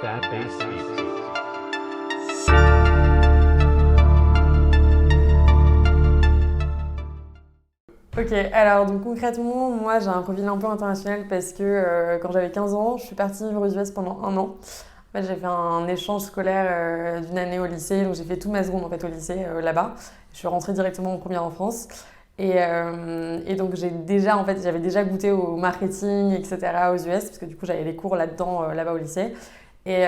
That bass beat. Ok, alors donc concrètement, moi j'ai un profil un peu international parce que quand j'avais 15 ans, je suis partie vivre aux US pendant un an. En fait, j'ai fait un échange scolaire d'une année au lycée, donc j'ai fait toute ma seconde en fait au lycée là-bas. Je suis rentrée directement en première en France. Et donc j'avais déjà goûté au marketing, etc. aux US, parce que du coup j'avais des cours là-dedans, là-bas au lycée. Et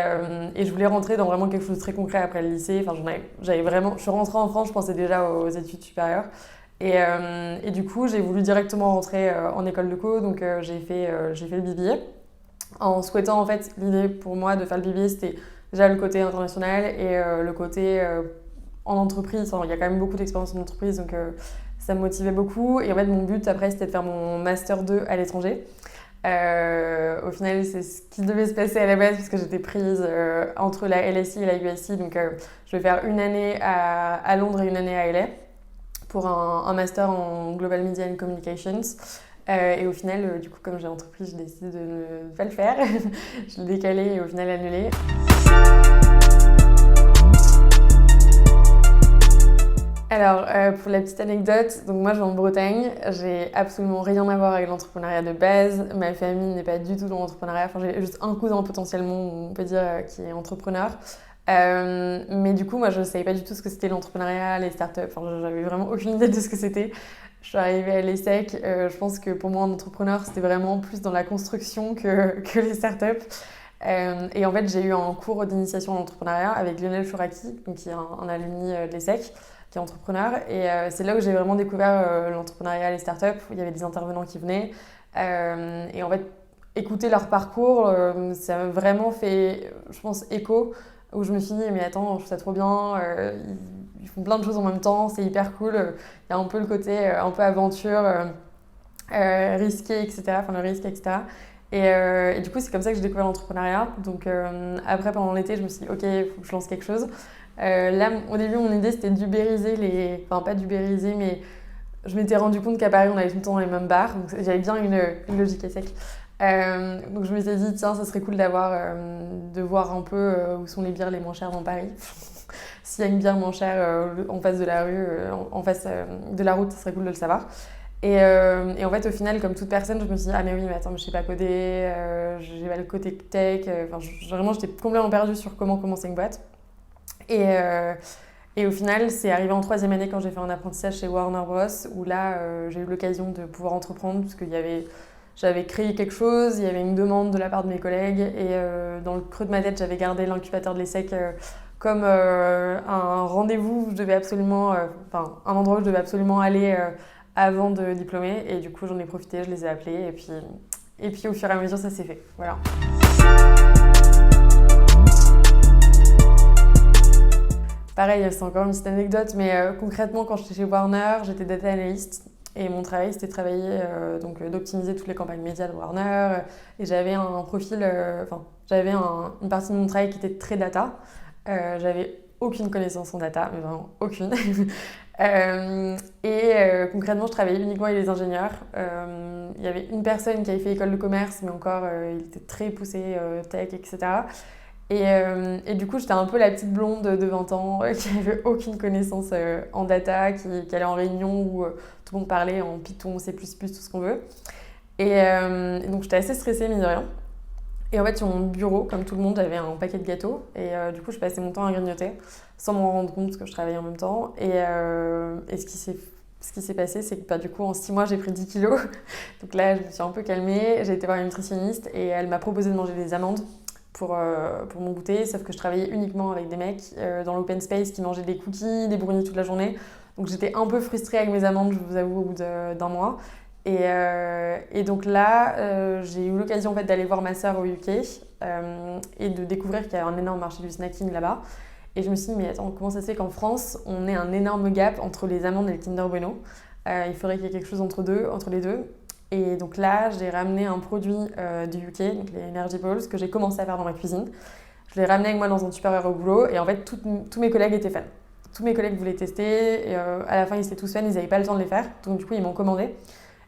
je voulais rentrer dans vraiment quelque chose de très concret après le lycée. Enfin, j'avais vraiment, je suis rentrée en France, je pensais déjà aux études supérieures. Et du coup, j'ai voulu directement rentrer en école de co, donc j'ai fait le BBA. En souhaitant, en fait, l'idée pour moi de faire le BBA, c'était déjà le côté international et le côté en entreprise. Enfin, il y a quand même beaucoup d'expérience en entreprise, donc ça me motivait beaucoup. Et en fait, mon but après, c'était de faire mon Master 2 à l'étranger. Au final, c'est ce qui devait se passer à la base parce que j'étais prise entre la LSI et la USC. Donc, je vais faire une année à Londres et une année à LA pour un master en Global Media and Communications. Et au final, du coup, comme j'ai entrepris, j'ai décidé de ne pas le faire. Je l'ai décalé et au final annulé. Alors, pour la petite anecdote, donc moi je vis en Bretagne, j'ai absolument rien à voir avec l'entrepreneuriat de base. Ma famille n'est pas du tout dans l'entrepreneuriat. Enfin, j'ai juste un cousin potentiellement, on peut dire, qui est entrepreneur. Mais du coup, moi je ne savais pas du tout ce que c'était l'entrepreneuriat, les startups. Enfin, j'avais vraiment aucune idée de ce que c'était. Je suis arrivée à l'ESSEC. Je pense que pour moi, un entrepreneur, c'était vraiment plus dans la construction que les startups. Et en fait, j'ai eu un cours d'initiation à l'entrepreneuriat avec Lionel Chouraki, donc qui est un alumni de l'ESSEC, qui est entrepreneur. Et c'est là où j'ai vraiment découvert l'entrepreneuriat et les startups, où il y avait des intervenants qui venaient. Et en fait, écouter leur parcours, ça m'a vraiment fait, je pense, écho, où je me suis dit, mais attends, je trouve ça trop bien, ils font plein de choses en même temps, c'est hyper cool. Il y a un peu le côté un peu aventure, risqué, etc., enfin le risque, etc. Et du coup, c'est comme ça que j'ai découvert l'entrepreneuriat. Donc après, pendant l'été, je me suis dit, ok, il faut que je lance quelque chose. Là, au début, mon idée, c'était d'ubériser les... Enfin, pas d'ubériser, mais je m'étais rendu compte qu'à Paris, on allait tout le temps dans les mêmes bars. Donc j'avais bien une logique à sec. Donc je me suis dit, tiens, ça serait cool de voir un peu où sont les bières les moins chères dans Paris. S'il y a une bière moins chère en face de la rue, en face de la route, ça serait cool de le savoir. Et en fait, au final, comme toute personne, je me suis dit, ah mais oui, mais attends, mais je sais pas coder, j'ai pas le côté tech. Vraiment, j'étais complètement perdue sur comment commencer une boîte. Et au final, c'est arrivé en troisième année quand j'ai fait un apprentissage chez Warner Bros. Où là, j'ai eu l'occasion de pouvoir entreprendre parce qu'il y avait... J'avais créé quelque chose, il y avait une demande de la part de mes collègues et dans le creux de ma tête, j'avais gardé l'incubateur de l'ESSEC comme un rendez-vous où je devais absolument, un endroit où je devais absolument aller avant de diplômer. Et du coup, j'en ai profité, je les ai appelés et puis au fur et à mesure, ça s'est fait. Voilà. Pareil, c'est encore une petite anecdote, mais concrètement, quand j'étais chez Warner, j'étais data analyst. Et mon travail, c'était de travailler, d'optimiser toutes les campagnes médias de Warner. Et j'avais un profil, j'avais une partie de mon travail qui était très data. J'avais aucune connaissance en data, mais vraiment aucune. Concrètement, je travaillais uniquement avec les ingénieurs. Il y avait une personne qui avait fait école de commerce, mais encore, il était très poussé tech, etc. Et du coup, j'étais un peu la petite blonde de 20 ans qui n'avait aucune connaissance en data, qui allait en réunion où tout le monde parlait en Python, C++, tout ce qu'on veut. Et donc, j'étais assez stressée, mine de rien. Et en fait, sur mon bureau, comme tout le monde, j'avais un paquet de gâteaux. Et du coup, je passais mon temps à grignoter sans m'en rendre compte parce que je travaillais en même temps. Et ce qui s'est passé, c'est que du coup, en 6 mois, j'ai pris 10 kilos. Donc là, je me suis un peu calmée. J'ai été voir une nutritionniste et elle m'a proposé de manger des amandes pour mon goûter, sauf que je travaillais uniquement avec des mecs dans l'open space qui mangeaient des cookies, des brownies toute la journée. Donc j'étais un peu frustrée avec mes amandes, je vous avoue, au bout d'un mois. Et donc là, j'ai eu l'occasion en fait, d'aller voir ma sœur au UK et de découvrir qu'il y a un énorme marché du snacking là-bas. Et je me suis dit, mais attends, comment ça se fait qu'en France, on ait un énorme gap entre les amandes et le Kinder Bueno? Il faudrait qu'il y ait quelque chose entre les deux. Et donc là, j'ai ramené un produit du UK, donc les Energy Balls, que j'ai commencé à faire dans ma cuisine. Je l'ai ramené avec moi dans un Tupperware au boulot et en fait, tous mes collègues étaient fans. Tous mes collègues voulaient tester et à la fin, ils étaient tous fans, ils n'avaient pas le temps de les faire. Donc du coup, ils m'ont commandé.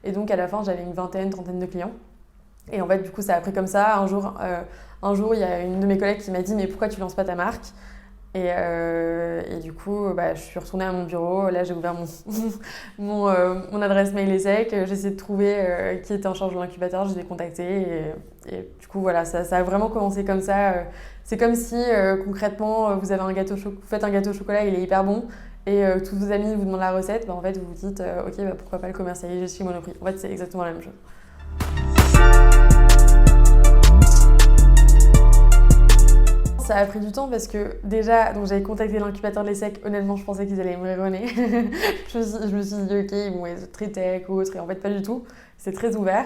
Et donc à la fin, j'avais une vingtaine, trentaine de clients. Et en fait, du coup, ça a pris comme ça. Un jour, il y a une de mes collègues qui m'a dit mais pourquoi tu lances pas ta marque? Et du coup, je suis retournée à mon bureau. Là, j'ai ouvert mon adresse mail ESSEC. J'ai essayé de trouver qui était en charge de l'incubateur. Je les ai contactés. Et du coup, voilà, ça a vraiment commencé comme ça. C'est comme si, concrètement, vous avez vous faites un gâteau au chocolat, il est hyper bon. Et tous vos amis vous demandent la recette. En fait, vous vous dites, ok, pourquoi pas le commercialiser chez Monoprix. En fait, c'est exactement la même chose. Ça a pris du temps parce que déjà, donc j'avais contacté l'incubateur de l'ESSEC. Honnêtement, je pensais qu'ils allaient me rironner. Je me suis dit, ok, ils vont être très tech ou autre. Et en fait, pas du tout. C'est très ouvert.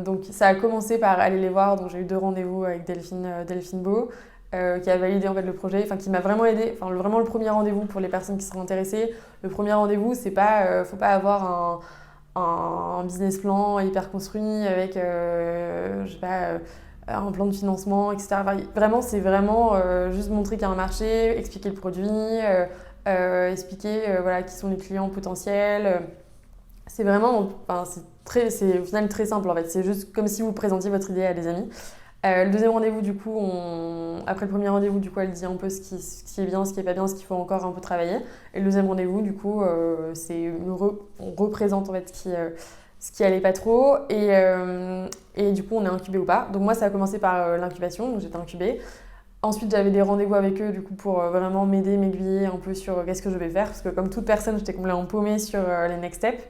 Donc ça a commencé par aller les voir. Donc j'ai eu 2 rendez-vous avec Delphine Beau, qui a validé en fait le projet, qui m'a vraiment aidé. Vraiment le premier rendez-vous pour les personnes qui seraient intéressées. Le premier rendez-vous, c'est pas, faut pas avoir un business plan hyper construit avec, je sais pas, un plan de financement, etc. Vraiment, c'est vraiment juste montrer qu'il y a un marché, expliquer le produit, expliquer voilà, qui sont les clients potentiels. C'est vraiment, c'est au final très simple en fait. C'est juste comme si vous présentiez votre idée à des amis. Le deuxième rendez-vous, du coup, après le premier rendez-vous, du coup, elle dit un peu ce qui est bien, ce qui est pas bien, ce qu'il faut encore un peu travailler. Et le deuxième rendez-vous, du coup, on représente en fait ce qui allait pas trop. Et du coup, on est incubé ou pas. Donc moi, ça a commencé par l'incubation, donc j'étais incubée. Ensuite, j'avais des rendez-vous avec eux, du coup, pour vraiment m'aiguiller un peu sur qu'est-ce que je vais faire. Parce que comme toute personne, j'étais complètement paumée sur les next steps.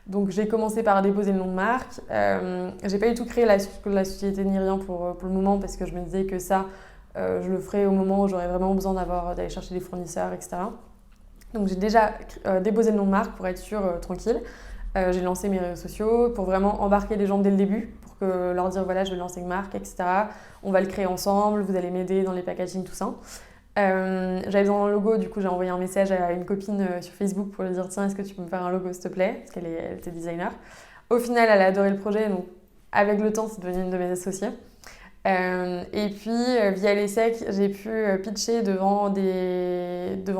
Donc j'ai commencé par déposer le nom de marque. J'ai pas du tout créé la société ni rien pour le moment parce que je me disais que ça, je le ferais au moment où j'aurais vraiment besoin d'aller chercher des fournisseurs, etc. Donc j'ai déjà déposé le nom de marque pour être sûre, tranquille. J'ai lancé mes réseaux sociaux pour vraiment embarquer les gens dès le début, pour leur dire voilà, je vais lancer une marque, etc. On va le créer ensemble, vous allez m'aider dans les packaging, tout ça. J'avais besoin d'un logo, du coup j'ai envoyé un message à une copine sur Facebook pour lui dire tiens, est-ce que tu peux me faire un logo s'il te plaît, parce elle était designer. Au final, elle a adoré le projet, donc avec le temps, c'est devenu une de mes associées. Et puis via l'ESSEC, j'ai pu pitcher devant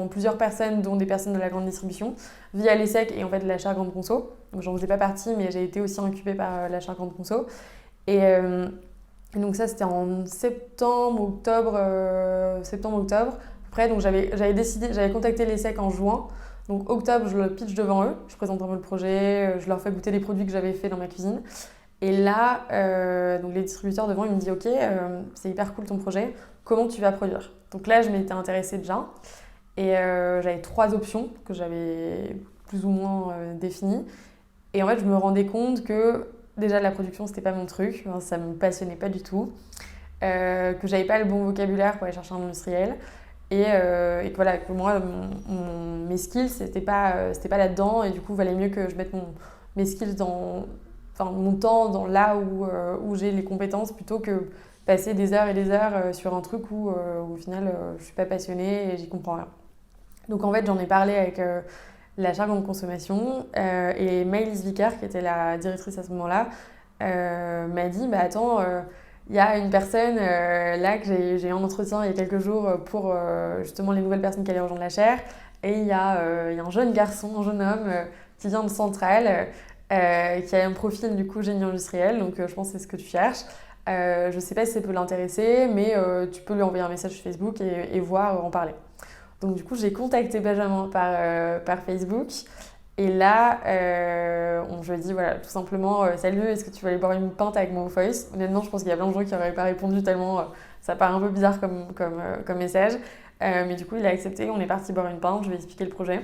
plusieurs personnes, dont des personnes de la grande distribution, via l'ESSEC et en fait l'achat grande conso. Donc j'en faisais pas partie, mais j'ai été aussi incubée par l'achat grande conso. Et donc ça, c'était en septembre-octobre. Après, donc j'avais contacté l'ESSEC en juin. Donc octobre, je le pitch devant eux, je présente un peu le projet, je leur fais goûter les produits que j'avais fait dans ma cuisine. Et là, donc les distributeurs devant, ils me disent ok, c'est hyper cool ton projet, comment tu vas produire? Donc là, je m'étais intéressée déjà. Et j'avais 3 options que j'avais plus ou moins définies. Et en fait, je me rendais compte que déjà la production, c'était pas mon truc, ça me passionnait pas du tout, que j'avais pas le bon vocabulaire pour aller chercher un industriel, et que voilà, que moi, mes skills, c'était pas là-dedans, et du coup, il valait mieux que je mette mes skills mon temps dans là où j'ai les compétences, plutôt que passer des heures et des heures sur un truc où au final, je suis pas passionnée et j'y comprends rien. Donc en fait, j'en ai parlé avec l'achat grande consommation, et Maëlys Vicker, qui était la directrice à ce moment-là, m'a dit bah attends, il y a une personne là que j'ai eu un entretien il y a quelques jours pour justement les nouvelles personnes qui allaient rejoindre la chaire, et il y a un jeune garçon, un jeune homme qui vient de Centrale, qui a un profil du coup génie industriel, donc je pense que c'est ce que tu cherches. Je sais pas si ça peut l'intéresser, mais tu peux lui envoyer un message sur Facebook et voir, en parler. Donc du coup, j'ai contacté Benjamin par Facebook. Et là, je lui ai dit, voilà, tout simplement, salut, est-ce que tu vas aller boire une pinte avec moi au Voice? Honnêtement, je pense qu'il y a plein de gens qui n'auraient pas répondu tellement ça paraît un peu bizarre comme message. Mais du coup, il a accepté, on est parti boire une pinte, je lui ai expliqué le projet.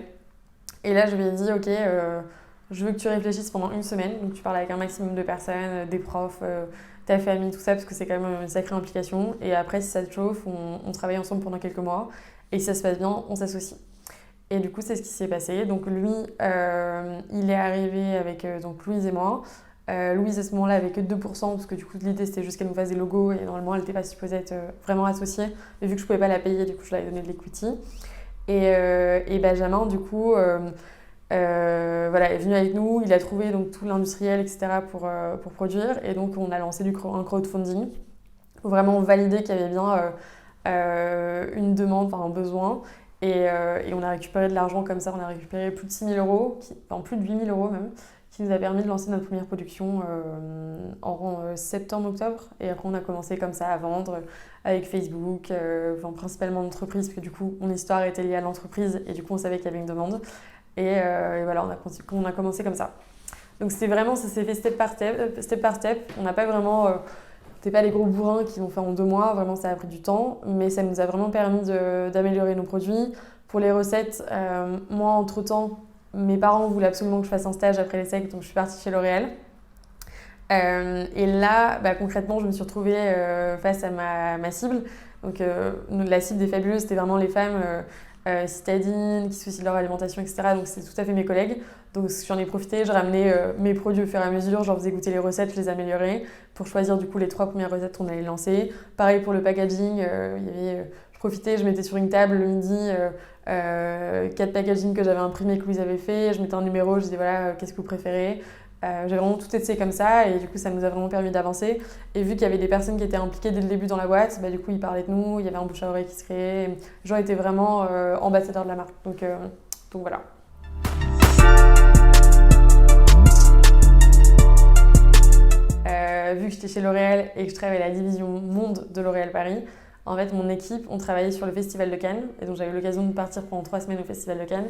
Et là, je lui ai dit, ok, je veux que tu réfléchisses pendant 1 semaine. Donc tu parles avec un maximum de personnes, des profs, ta famille, tout ça, parce que c'est quand même une sacrée implication. Et après, si ça te chauffe, on travaille ensemble pendant quelques mois. Et si ça se passe bien, on s'associe. Et du coup, c'est ce qui s'est passé. Donc lui, il est arrivé avec donc Louise et moi. Louise, à ce moment-là, avait que 2%, parce que du coup, l'idée, c'était juste qu'elle nous fasse des logos. Et normalement, elle n'était pas supposée être vraiment associée. Mais vu que je ne pouvais pas la payer, du coup, je lui avais donné de l'equity. Et Benjamin, du coup, est venu avec nous. Il a trouvé donc, tout l'industriel, etc. pour produire. Et donc, on a lancé un crowdfunding pour vraiment valider qu'il y avait bien une demande, un besoin. Et on a récupéré de l'argent comme ça, on a récupéré plus de 6 000 euros, plus de 8 000 euros même, qui nous a permis de lancer notre première production en septembre-octobre. Et après, on a commencé comme ça à vendre avec Facebook, principalement l'entreprise, parce que du coup, mon histoire était liée à l'entreprise et du coup, on savait qu'il y avait une demande. Et voilà, on a commencé comme ça. Donc c'était vraiment, ça s'est fait step par step. On n'a pas vraiment, c'était pas les gros bourrins qui l'ont fait en 2 mois, vraiment ça a pris du temps, mais ça nous a vraiment permis d'améliorer nos produits. Pour les recettes, moi entre-temps, mes parents voulaient absolument que je fasse un stage après les secs, donc je suis partie chez L'Oréal. Et là, concrètement, je me suis retrouvée face à ma cible. Donc la cible des Fabuleuses, c'était vraiment les femmes citadines, qui se soucient de leur alimentation, etc. Donc c'est tout à fait mes collègues. Donc j'en ai profité, je ramenais mes produits au fur et à mesure, je leur faisais goûter les recettes, je les améliorais pour choisir du coup les 3 premières recettes qu'on allait lancer. Pareil pour le packaging, je profitais, je mettais sur une table le midi 4 packagings que j'avais imprimés que Louise avait fait, je mettais un numéro, je disais voilà, qu'est-ce que vous préférez. J'ai vraiment tout essayé comme ça et du coup ça nous a vraiment permis d'avancer. Et vu qu'il y avait des personnes qui étaient impliquées dès le début dans la boîte, du coup ils parlaient de nous, il y avait un bouche à oreille qui se créait. Les gens étaient vraiment ambassadeurs de la marque. Donc voilà. Vu que j'étais chez L'Oréal et que je travaillais à la division monde de L'Oréal Paris, en fait mon équipe, on travaillait sur le Festival de Cannes. Et donc j'avais eu l'occasion de partir pendant 3 semaines au Festival de Cannes.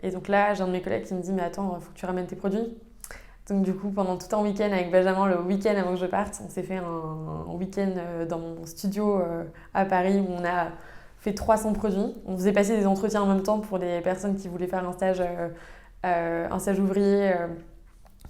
Et donc là, j'ai un de mes collègues qui me dit mais attends, faut que tu ramènes tes produits. Donc du coup, pendant tout un week-end avec Benjamin, le week-end avant que je parte, on s'est fait un week-end dans mon studio à Paris où on a fait 300 produits. On faisait passer des entretiens en même temps pour les personnes qui voulaient faire un stage ouvrier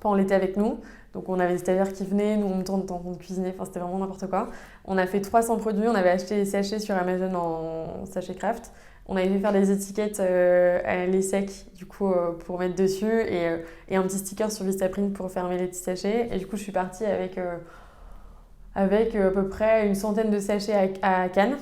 pendant l'été avec nous. Donc on avait des stagiaires qui venaient, nous en même temps on était en train de cuisiner, enfin c'était vraiment n'importe quoi. On a fait 300 produits, on avait acheté des sachets sur Amazon en sachet craft. On avait fait faire des étiquettes à lait sec du coup pour mettre dessus et un petit sticker sur Vistaprint pour fermer les petits sachets. Et du coup je suis partie avec à peu près une centaine de sachets à Cannes.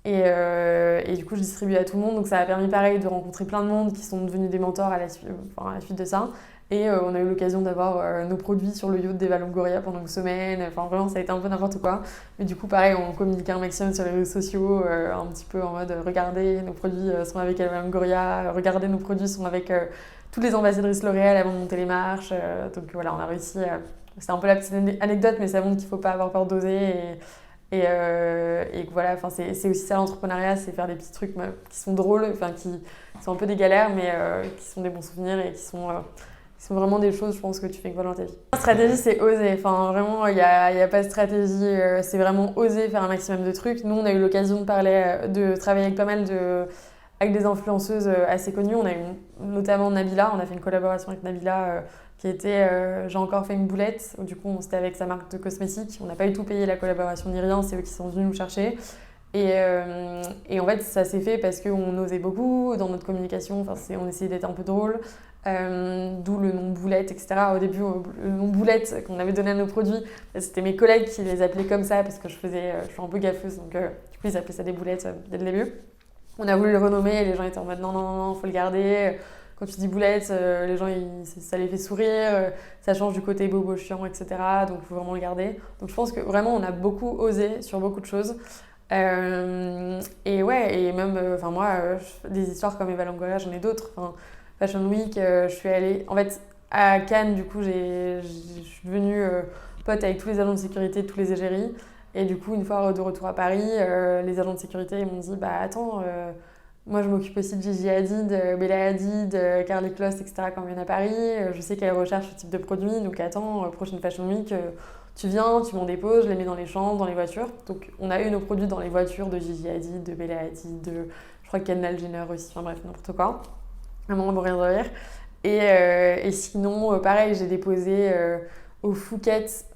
Et du coup je distribuais à tout le monde, donc ça a permis pareil de rencontrer plein de monde qui sont devenus des mentors à la suite de ça. Et on a eu l'occasion d'avoir nos produits sur le yacht d'Eva Longoria pendant une semaine. Enfin, vraiment, ça a été un peu n'importe quoi. Mais du coup, pareil, on communiquait un maximum sur les réseaux sociaux, un petit peu en mode regardez, nos produits sont avec Eva Longoria, regardez, nos produits sont avec toutes les ambassadrices L'Oréal avant de monter les marches. Donc voilà, on a réussi. C'est un peu la petite anecdote, mais ça montre qu'il ne faut pas avoir peur d'oser. Et voilà, c'est aussi ça l'entrepreneuriat, c'est faire des petits trucs qui sont drôles, qui sont un peu des galères, mais qui sont des bons souvenirs et qui sont vraiment des choses, je pense, que tu fais avec ta vie. La stratégie, c'est oser. Enfin, vraiment, il n'y a pas de stratégie. C'est vraiment oser faire un maximum de trucs. Nous, on a eu l'occasion de travailler avec pas mal avec des influenceuses assez connues. On a eu notamment Nabila. On a fait une collaboration avec Nabila qui était J'ai encore fait une boulette. Du coup, c'était avec sa marque de cosmétiques. On n'a pas du tout payé la collaboration ni rien. C'est eux qui sont venus nous chercher. Et en fait, ça s'est fait parce qu'on osait beaucoup dans notre communication. On essayait d'être un peu drôle. D'où le nom boulette, etc. Au début, le nom boulette qu'on avait donné à nos produits, c'était mes collègues qui les appelaient comme ça parce que je suis un peu gaffeuse, donc du coup ils appelaient ça des boulettes dès le début. On a voulu le renommer et les gens étaient en mode non, faut le garder. Quand tu dis boulette, les gens ça les fait sourire, ça change du côté bobo chiant, etc. Donc il faut vraiment le garder. Donc je pense que vraiment on a beaucoup osé sur beaucoup de choses. Et même, moi, des histoires comme Eva Longoria, j'en ai d'autres. Fashion Week, je suis allée en fait à Cannes, du coup je suis devenue pote avec tous les agents de sécurité de tous les égéries. Et du coup, une fois de retour à Paris, les agents de sécurité ils m'ont dit attends, moi je m'occupe aussi de Gigi Hadid, Bella Hadid, Karlie Kloss, etc. quand on vient à Paris. Je sais qu'elles recherchent ce type de produit, donc attends, prochaine Fashion Week, tu viens, tu m'en déposes, je les mets dans les chambres, dans les voitures. Donc on a eu nos produits dans les voitures de Gigi Hadid, de Bella Hadid, je crois que Kendall Jenner aussi, enfin bref, n'importe quoi. Vraiment pour rien de rire. Et sinon, pareil, j'ai déposé au Phuket.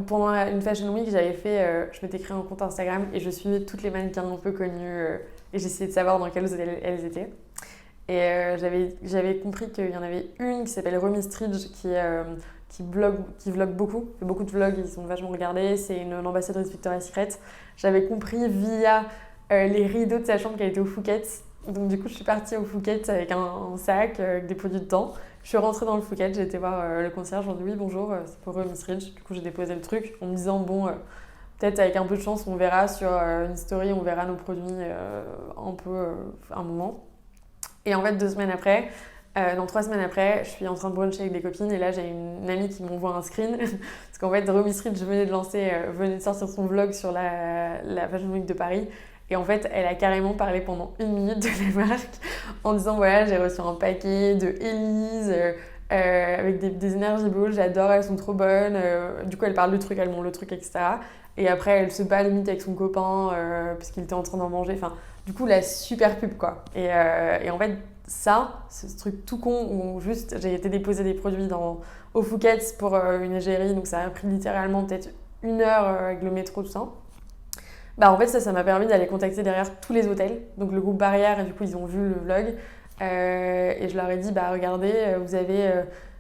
Pendant une Fashion Week, je m'étais créé un compte Instagram et je suivais toutes les mannequins un peu connues et j'essayais de savoir dans quelles hôtels elles étaient. Et j'avais compris qu'il y en avait une qui s'appelle Romy Stridge qui vlog beaucoup, fait beaucoup de vlogs, ils sont vachement regardés. C'est une ambassadrice Victoria's Secret. J'avais compris via les rideaux de sa chambre qu'elle était au Phuket. Donc du coup, je suis partie au Phuket avec un sac, avec des produits dedans. Je suis rentrée dans le Phuket, j'ai été voir le concierge, j'ai dit oui bonjour, c'est pour Miss Ridge. Du coup, j'ai déposé le truc en me disant peut-être avec un peu de chance, on verra sur une story, on verra nos produits un moment. Et en fait, 2 semaines après, Dans 3 semaines après, je suis en train de bruncher avec des copines et là j'ai une amie qui m'envoie un screen parce qu'en fait Romy Street venait de sortir son vlog sur la Fashion Week de Paris et en fait elle a carrément parlé pendant 1 minute de la marque en disant voilà j'ai reçu un paquet de Elise avec des Energy Balls, j'adore, elles sont trop bonnes, du coup elle parle du truc, elle montre le truc, etc. Et après elle se bat limite avec son copain parce qu'il était en train d'en manger, enfin du coup la super pub quoi. Et en fait ça, ce truc tout con où juste j'ai été déposer des produits au Phuket pour une égérie, donc ça a pris littéralement peut-être 1 heure avec le métro, tout ça. Bah en fait ça m'a permis d'aller contacter derrière tous les hôtels, donc le groupe Barrière, et du coup ils ont vu le vlog. Et je leur ai dit, bah regardez, vous avez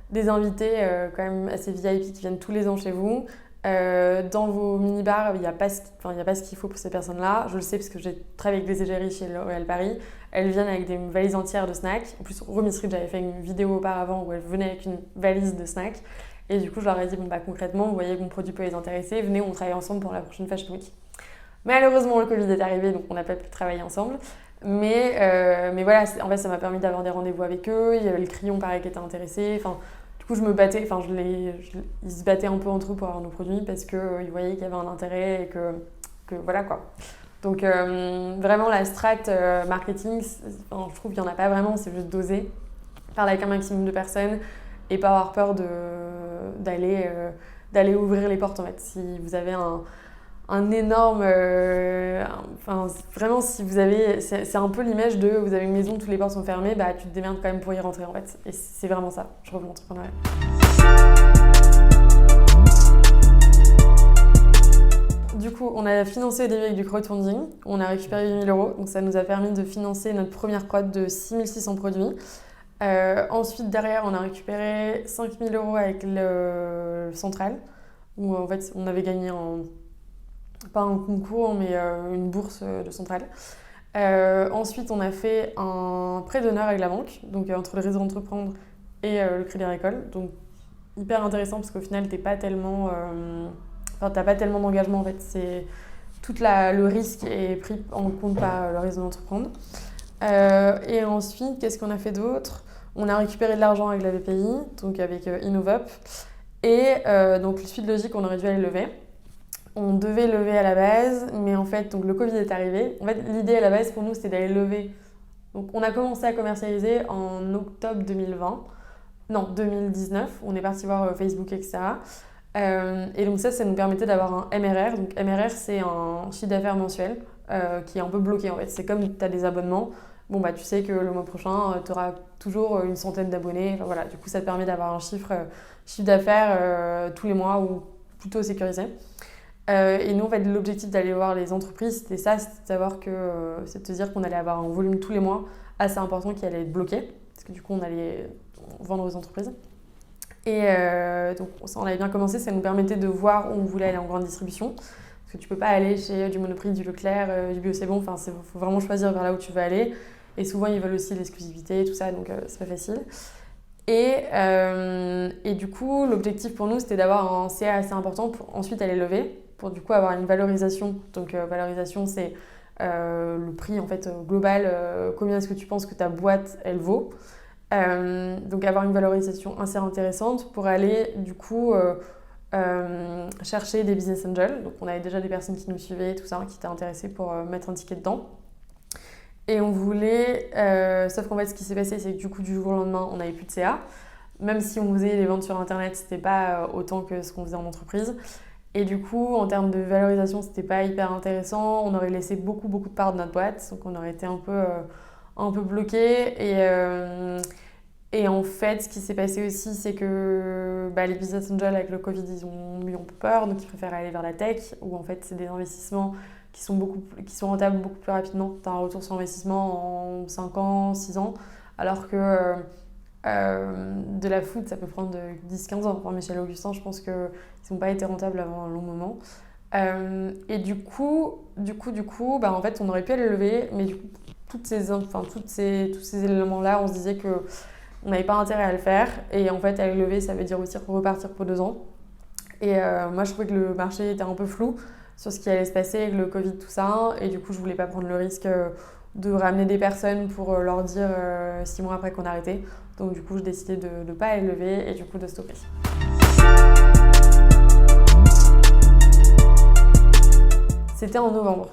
des invités quand même assez VIP qui viennent tous les ans chez vous. Dans vos mini-bars, il n'y a pas ce qu'il faut pour ces personnes-là. Je le sais parce que j'ai travaillé avec des égéries chez L'Oréal Paris. Elles viennent avec des valises entières de snacks. En plus, Romy Street, j'avais fait une vidéo auparavant où elles venaient avec une valise de snacks. Et du coup, je leur ai dit, bon bah concrètement, vous voyez que mon produit peut les intéresser, venez, on travaille ensemble pour la prochaine Fashion Week. Malheureusement, le Covid est arrivé, donc on n'a pas pu travailler ensemble. Mais voilà, en fait, ça m'a permis d'avoir des rendez-vous avec eux. Il y avait le Crayon, pareil, qui était intéressé. Enfin, du coup, je me battais, enfin, ils se battaient un peu entre eux pour avoir nos produits parce qu'ils voyaient qu'il y avait un intérêt et que voilà quoi. Donc, vraiment, la strat marketing, je trouve qu'il n'y en a pas vraiment, c'est juste d'oser, parler avec un maximum de personnes et pas avoir peur d'aller ouvrir les portes en fait. Si vous avez un énorme. Vraiment, si vous avez. C'est un peu l'image de vous avez une maison, toutes les portes sont fermées, bah tu te démerdes quand même pour y rentrer en fait. Et c'est vraiment ça, je reviens l'entrepreneuriat. Du coup, on a financé au début avec du crowdfunding. On a récupéré 8 000 €, donc ça nous a permis de financer notre première prod de 6 600 produits. Ensuite, derrière, on a récupéré 5 000 € avec le Central, où en fait, on avait gagné pas un concours, mais une bourse de Centrale. Ensuite, on a fait un prêt d'honneur avec la banque, donc entre le réseau Entreprendre et le Crédit Agricole. Donc, hyper intéressant parce qu'au final, t'as pas tellement d'engagement en fait. C'est le risque est pris en compte par le réseau Entreprendre. Et ensuite, qu'est-ce qu'on a fait d'autre ? On a récupéré de l'argent avec la BPI, donc avec Innovop. Et donc, suite logique, on aurait dû aller lever. On devait lever à la base, mais en fait, donc le Covid est arrivé. En fait, l'idée à la base pour nous, c'était d'aller lever. Donc, on a commencé à commercialiser en octobre 2020. Non, 2019. On est parti voir Facebook, etc. Et donc ça nous permettait d'avoir un MRR. Donc MRR, c'est un chiffre d'affaires mensuel qui est un peu bloqué en fait. C'est comme tu as des abonnements. Bon, bah, tu sais que le mois prochain, tu auras toujours une centaine d'abonnés. Enfin, voilà. Du coup, ça te permet d'avoir un chiffre d'affaires tous les mois ou plutôt sécurisé. Et nous, en fait, l'objectif d'aller voir les entreprises, c'était ça, c'est de te dire qu'on allait avoir un volume tous les mois assez important qui allait être bloqué, parce que du coup, on allait vendre aux entreprises. Et donc, ça, on avait bien commencé, ça nous permettait de voir où on voulait aller en grande distribution, parce que tu peux pas aller chez du Monoprix, du Leclerc, du Bio C'est Bon, enfin, faut vraiment choisir vers là où tu veux aller. Et souvent, ils veulent aussi l'exclusivité et tout ça, donc c'est pas facile. Et du coup, l'objectif pour nous, c'était d'avoir un CA assez important pour ensuite aller lever, pour du coup avoir une valorisation. Donc valorisation, c'est le prix en fait global, combien est-ce que tu penses que ta boîte elle vaut. Donc avoir une valorisation assez intéressante pour aller du coup chercher des business angels. Donc on avait déjà des personnes qui nous suivaient, tout ça, qui étaient intéressées pour mettre un ticket dedans. Et on voulait, sauf qu'en fait ce qui s'est passé, c'est que du coup du jour au lendemain, on n'avait plus de CA. Même si on faisait les ventes sur internet, c'était pas autant que ce qu'on faisait en entreprise. Et du coup, en termes de valorisation, c'était pas hyper intéressant. On aurait laissé beaucoup de parts de notre boîte, donc on aurait été un peu bloqué. Et en fait, ce qui s'est passé aussi, c'est que les business angels avec le Covid, ils ont eu un peu peur, donc ils préfèrent aller vers la tech, où en fait, c'est des investissements qui sont rentables beaucoup plus rapidement. Tu as un retour sur investissement en 5 ans, 6 ans, alors que de la food, ça peut prendre 10-15 ans. Pour Michel Augustin, je pense qu'ils n'ont pas été rentables avant un long moment. Et du coup, en fait, on aurait pu aller lever, mais du coup, tous ces éléments-là, on se disait qu'on n'avait pas intérêt à le faire. Et en fait, aller lever, ça veut dire aussi repartir pour 2 ans. Et moi, je trouvais que le marché était un peu flou sur ce qui allait se passer avec le Covid, tout ça. Et du coup, je voulais pas prendre le risque de ramener des personnes pour leur dire 6 mois après qu'on arrêtait. Donc du coup, j'ai décidé de ne pas les lever et du coup de stopper. C'était en novembre.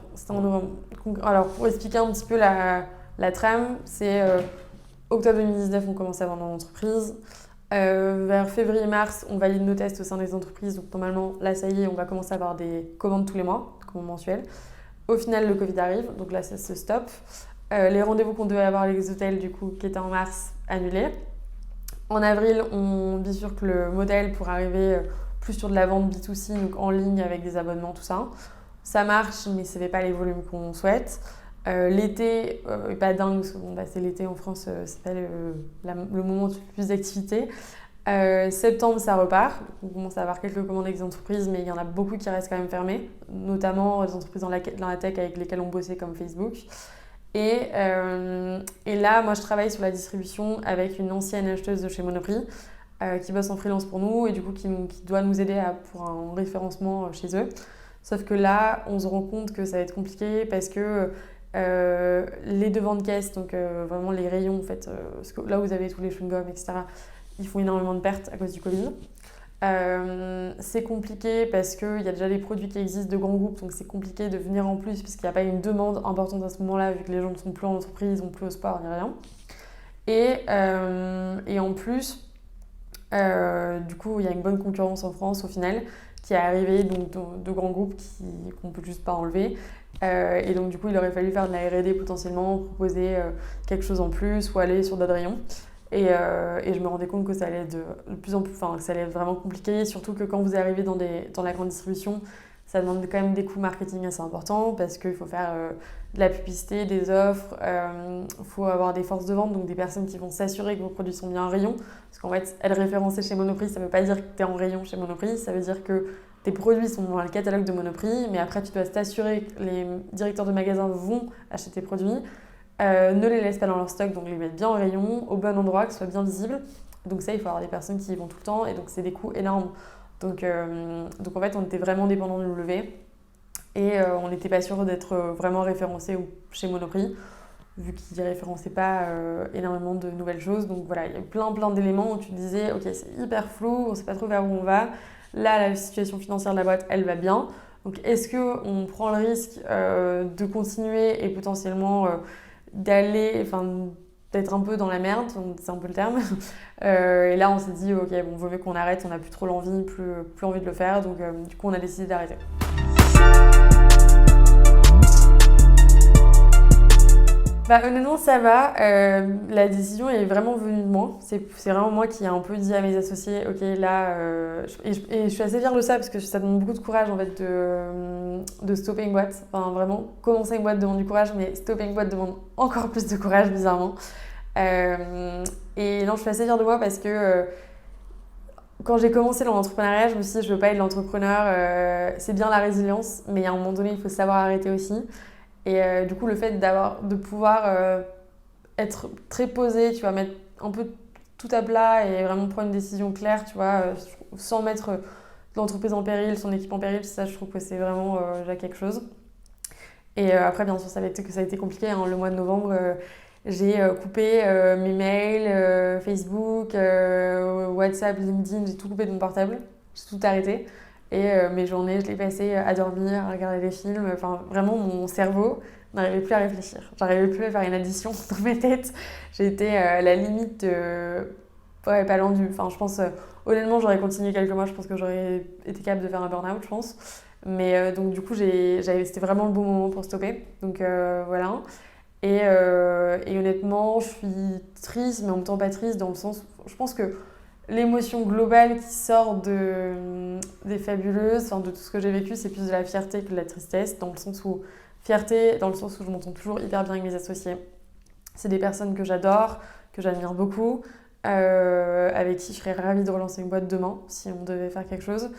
Alors, pour expliquer un petit peu la trame, c'est octobre 2019, on commence à vendre dans l'entreprise. Vers février-mars, on valide nos tests au sein des entreprises. Donc normalement, là, ça y est, on va commencer à avoir des commandes tous les mois, commandes mensuelles. Au final, le Covid arrive, donc là, ça se stoppe. Les rendez-vous qu'on devait avoir avec les hôtels, du coup, qui étaient en mars, annulés. En avril, on bifurque le modèle pour arriver plus sur de la vente B2C, donc en ligne avec des abonnements, tout ça. Ça marche, mais ça ne fait pas les volumes qu'on souhaite. L'été est pas dingue, parce que c'est l'été en France, c'est pas le moment de plus d'activité. Septembre, ça repart. On commence à avoir quelques commandes avec des entreprises, mais il y en a beaucoup qui restent quand même fermées, notamment les entreprises dans la tech avec lesquelles on bossait comme Facebook. Et là, moi, je travaille sur la distribution avec une ancienne acheteuse de chez Monoprix qui bosse en freelance pour nous et du coup qui doit nous aider pour un référencement chez eux. Sauf que là, on se rend compte que ça va être compliqué parce que les devants de caisse, donc vraiment les rayons, en fait, là où vous avez tous les chewing-gums, etc., ils font énormément de pertes à cause du Covid. C'est compliqué parce qu'il y a déjà des produits qui existent de grands groupes, donc c'est compliqué de venir en plus puisqu'il n'y a pas une demande importante à ce moment-là vu que les gens ne sont plus en entreprise, ils ne sont plus au sport, ni rien. Et en plus, du coup, il y a une bonne concurrence en France au final qui est arrivée, donc de grands groupes qu'on ne peut juste pas enlever. Et donc du coup, il aurait fallu faire de la R&D potentiellement, proposer quelque chose en plus ou aller sur d'autres rayons. Et je me rendais compte que ça allait de plus en plus, que ça allait être vraiment compliqué, surtout que quand vous arrivez dans la grande distribution, ça demande quand même des coûts marketing assez importants parce qu'il faut faire de la publicité, des offres, il faut avoir des forces de vente, donc des personnes qui vont s'assurer que vos produits sont bien en rayon. Parce qu'en fait, être référencé chez Monoprix, ça ne veut pas dire que tu es en rayon chez Monoprix, ça veut dire que tes produits sont dans le catalogue de Monoprix, mais après tu dois t'assurer que les directeurs de magasins vont acheter tes produits. Ne les laisse pas dans leur stock, donc les mettre bien en rayon, au bon endroit, que ce soit bien visible. Donc ça, il faut avoir des personnes qui y vont tout le temps, et donc c'est des coûts énormes. Donc en fait, on était vraiment dépendants de nous lever, et on n'était pas sûr d'être vraiment référencé chez Monoprix, vu qu'ils ne référençaient pas énormément de nouvelles choses. Donc voilà, il y a plein d'éléments où tu te disais, ok, c'est hyper flou, on ne sait pas trop vers où on va. Là, la situation financière de la boîte, elle va bien. Donc est-ce qu'on prend le risque de continuer et potentiellement d'être un peu dans la merde, c'est un peu le terme. Et là, on s'est dit, ok, bon, vaut mieux qu'on arrête, on n'a plus trop l'envie, plus envie de le faire, donc du coup, on a décidé d'arrêter. Honnêtement, ça va. La décision est vraiment venue de moi. C'est vraiment moi qui ai un peu dit à mes associés, ok, là, et je suis assez fière de ça parce que ça demande beaucoup de courage en fait de stopper une boîte. Enfin, vraiment, commencer une boîte demande du courage, mais stopper une boîte demande encore plus de courage, bizarrement. Et non, je suis assez fière de moi parce que quand j'ai commencé dans l'entrepreneuriat, je me suis dit, je veux pas être l'entrepreneur. C'est bien la résilience, mais à un moment donné, il faut savoir arrêter aussi. Et du coup, le fait de pouvoir être très posé, tu vois, mettre un peu tout à plat et vraiment prendre une décision claire, tu vois, sans mettre l'entreprise en péril, son équipe en péril, ça, je trouve que c'est vraiment déjà quelque chose. Et après, bien sûr, ça a été compliqué. Hein. Le mois de novembre, j'ai coupé mes mails, Facebook, WhatsApp, LinkedIn, j'ai tout coupé de mon portable, j'ai tout arrêté. Et mes journées, je les passais à dormir, à regarder des films. Enfin, vraiment, mon cerveau n'arrivait plus à réfléchir. J'arrivais plus à faire une addition dans ma tête. J'étais à la limite de... Ouais, pas loin du... Enfin, je pense... honnêtement, j'aurais continué quelques mois. Je pense que j'aurais été capable de faire un burn-out, je pense. Mais donc, du coup, c'était vraiment le bon moment pour stopper. Donc, voilà. Et honnêtement, je suis triste, mais en même temps pas triste, dans le sens où je pense que l'émotion globale qui sort des Fabuleuses, enfin, de tout ce que j'ai vécu, c'est plus de la fierté que de la tristesse, dans le sens où je m'entends toujours hyper bien avec mes associés. C'est des personnes que j'adore, que j'admire beaucoup, avec qui je serais ravie de relancer une boîte demain, si on devait faire quelque chose.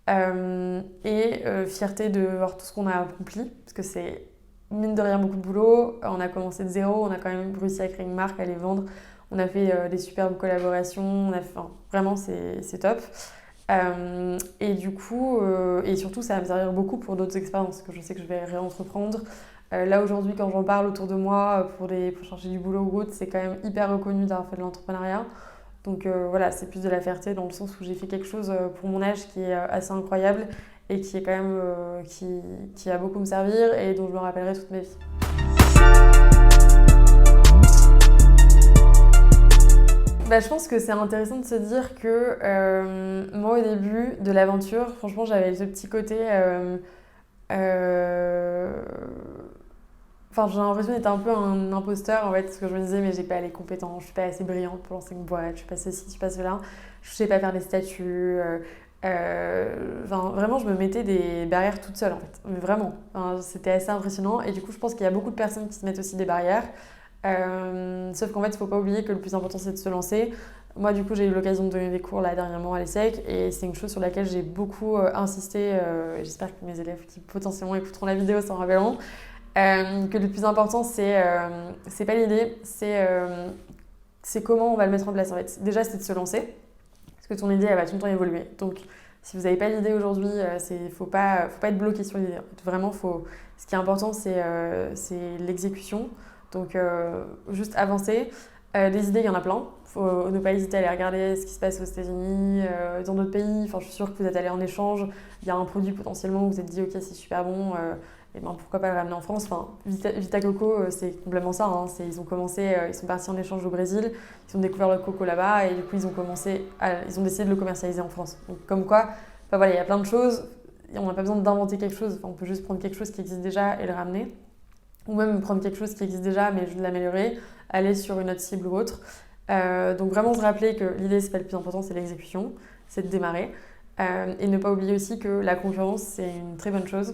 Fierté de voir tout ce qu'on a accompli, parce que c'est mine de rien beaucoup de boulot. On a commencé de zéro, on a quand même réussi à créer une marque, à les vendre. On a fait des superbes collaborations, vraiment c'est top. Et du coup, et surtout ça va me servir beaucoup pour d'autres expériences que je sais que je vais réentreprendre. Là aujourd'hui, quand j'en parle autour de moi pour chercher du boulot ou autre, c'est quand même hyper reconnu d'avoir fait de l'entrepreneuriat. Donc voilà, c'est plus de la fierté dans le sens où j'ai fait quelque chose pour mon âge qui est assez incroyable et qui est quand même qui va beaucoup me servir et dont je me rappellerai toute ma vie. Bah, je pense que c'est intéressant de se dire que moi au début de l'aventure, franchement j'avais ce petit côté enfin, j'ai l'impression d'être un peu un imposteur en fait, parce que je me disais, mais j'ai pas les compétences, je suis pas assez brillante pour lancer une boîte, je suis pas ceci, je suis pas cela, je sais pas faire des statuts. Enfin, vraiment, je me mettais des barrières toute seule en fait, mais vraiment. Enfin, c'était assez impressionnant et du coup, je pense qu'il y a beaucoup de personnes qui se mettent aussi des barrières. Sauf qu'en fait, il faut pas oublier que le plus important c'est de se lancer. Moi, du coup, j'ai eu l'occasion de donner des cours là dernièrement à l'ESSEC et c'est une chose sur laquelle j'ai beaucoup insisté. Et j'espère que mes élèves qui potentiellement écouteront la vidéo s'en rappelleront. Que le plus important, c'est pas l'idée, c'est comment on va le mettre en place en fait. Déjà, c'est de se lancer, parce que ton idée, elle va tout le temps évoluer. Donc, si vous n'avez pas l'idée aujourd'hui, faut pas être bloqué sur l'idée. Vraiment, ce qui est important, c'est l'exécution. Donc, juste avancer. Des idées, il y en a plein. Faut ne pas hésiter à aller regarder ce qui se passe aux États-Unis, dans d'autres pays. Enfin, je suis sûre que vous êtes allé en échange. Il y a un produit potentiellement où vous vous êtes dit, ok, c'est super bon. Et ben pourquoi pas le ramener en France. Enfin, Vita Coco, c'est complètement ça. Hein. Ils ont commencé, ils sont partis en échange au Brésil, ils ont découvert le coco là-bas et du coup ils ont décidé de le commercialiser en France. Donc comme quoi, enfin, voilà, il y a plein de choses. On n'a pas besoin d'inventer quelque chose. Enfin, on peut juste prendre quelque chose qui existe déjà et le ramener, ou même prendre quelque chose qui existe déjà mais juste l'améliorer, aller sur une autre cible ou autre. Donc vraiment se rappeler que l'idée c'est pas le plus important, c'est l'exécution, c'est de démarrer. Et ne pas oublier aussi que la concurrence c'est une très bonne chose.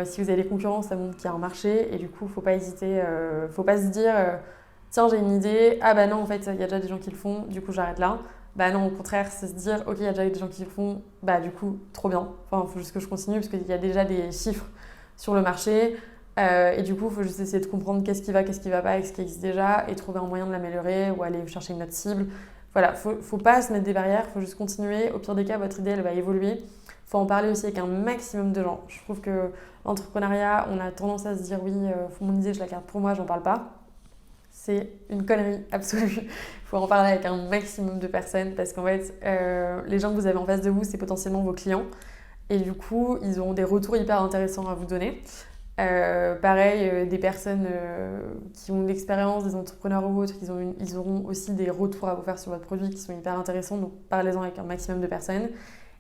Si vous avez des concurrents, ça montre qu'il y a un marché et du coup, faut pas hésiter, faut pas se dire tiens, j'ai une idée, ah bah non, en fait, il y a déjà des gens qui le font, du coup, j'arrête là. Bah non, au contraire, c'est se dire ok, il y a déjà des gens qui le font, bah du coup, trop bien. Enfin, il faut juste que je continue parce qu'il y a déjà des chiffres sur le marché et du coup, il faut juste essayer de comprendre qu'est-ce qui va pas avec ce qui existe déjà et trouver un moyen de l'améliorer ou aller chercher une autre cible. Voilà, faut pas se mettre des barrières, faut juste continuer. Au pire des cas, votre idée, elle va évoluer. Faut en parler aussi avec un maximum de gens. Je trouve que l'entrepreneuriat, on a tendance à se dire oui, mon idée, je la garde pour moi, j'en parle pas. C'est une connerie absolue. Il faut en parler avec un maximum de personnes parce qu'en fait, les gens que vous avez en face de vous, c'est potentiellement vos clients. Et du coup, ils auront des retours hyper intéressants à vous donner. Pareil, des personnes qui ont de l'expérience, des entrepreneurs ou autres, ils auront aussi des retours à vous faire sur votre produit qui sont hyper intéressants. Donc parlez-en avec un maximum de personnes.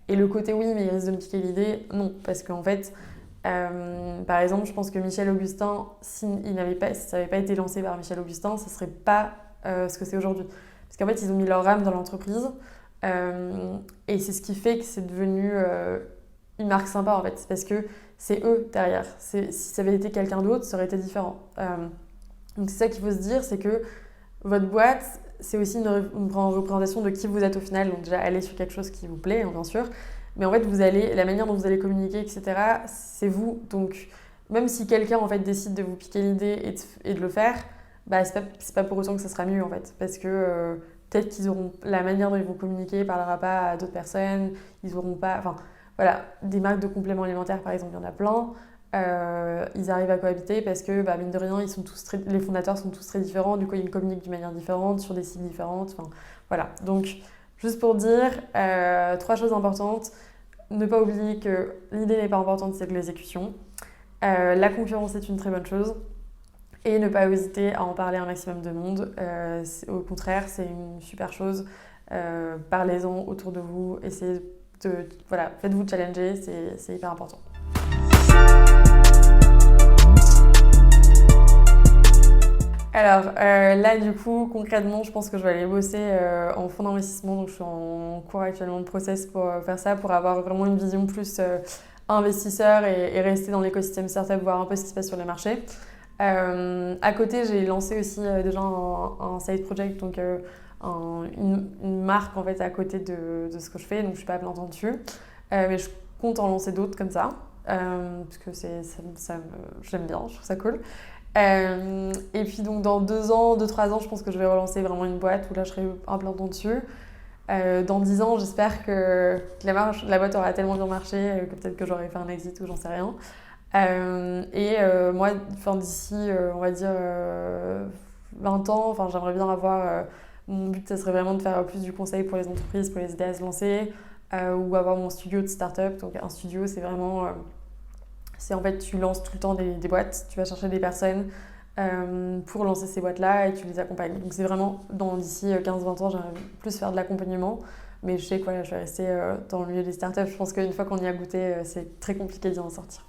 Et le côté oui, mais il risque de me piquer l'idée, non. Parce qu'en fait, par exemple, je pense que Michel Augustin, si ça n'avait pas été lancé par Michel Augustin, ça ne serait pas ce que c'est aujourd'hui. Parce qu'en fait, ils ont mis leur âme dans l'entreprise. Et c'est ce qui fait que c'est devenu une marque sympa en fait. C'est parce que c'est eux derrière. Si ça avait été quelqu'un d'autre, ça aurait été différent. Donc c'est ça qu'il faut se dire, c'est que votre boîte, c'est aussi une représentation de qui vous êtes au final. Donc déjà, allez sur quelque chose qui vous plaît, hein, bien sûr. Mais en fait, la manière dont vous allez communiquer, etc., c'est vous. Donc même si quelqu'un en fait décide de vous piquer l'idée et de le faire, bah, c'est pas pour autant que ça sera mieux en fait. Parce que peut-être qu'ils auront la manière dont ils vont communiquer parlera pas à d'autres personnes. Ils auront pas... Enfin, voilà, des marques de compléments alimentaires, par exemple, il y en a plein. Ils arrivent à cohabiter parce que, bah, mine de rien, les fondateurs sont tous très différents. Du coup, ils communiquent d'une manière différente, sur des cibles différentes. Enfin, voilà. Donc, juste pour dire, 3 choses importantes. Ne pas oublier que l'idée n'est pas importante, c'est de l'exécution. La concurrence est une très bonne chose. Et ne pas hésiter à en parler à un maximum de monde. Au contraire, c'est une super chose. Parlez-en autour de vous. Voilà, faites-vous challenger, c'est hyper important. Alors là, du coup, concrètement, je pense que je vais aller bosser en fonds d'investissement. Donc, je suis en cours actuellement de process pour faire ça, pour avoir vraiment une vision plus investisseur et rester dans l'écosystème startup, voir un peu ce qui se passe sur les marchés. À côté, j'ai lancé aussi déjà un side project, donc une marque en fait à côté de ce que je fais, donc je suis pas à plein temps dessus. Mais je compte en lancer d'autres comme ça, parce que j'aime bien, je trouve ça cool. Et puis donc dans 2-3 ans, je pense que je vais relancer vraiment une boîte où là je serai un plein temps dessus. Dans 10 ans, j'espère que la boîte aura tellement bien marché que peut-être que j'aurai fait un exit ou j'en sais rien. Moi, d'ici, on va dire 20 ans, j'aimerais bien avoir. Mon but, ça serait vraiment de faire plus du conseil pour les entreprises, pour les aider à se lancer, ou avoir mon studio de start-up. Donc, un studio, c'est vraiment. C'est en fait, tu lances tout le temps des boîtes, tu vas chercher des personnes pour lancer ces boîtes-là et tu les accompagnes. Donc, c'est vraiment, d'ici 15-20 ans, j'aimerais plus faire de l'accompagnement. Mais je sais que voilà, je vais rester dans le milieu des startups. Je pense qu'une fois qu'on y a goûté, c'est très compliqué d'y en sortir.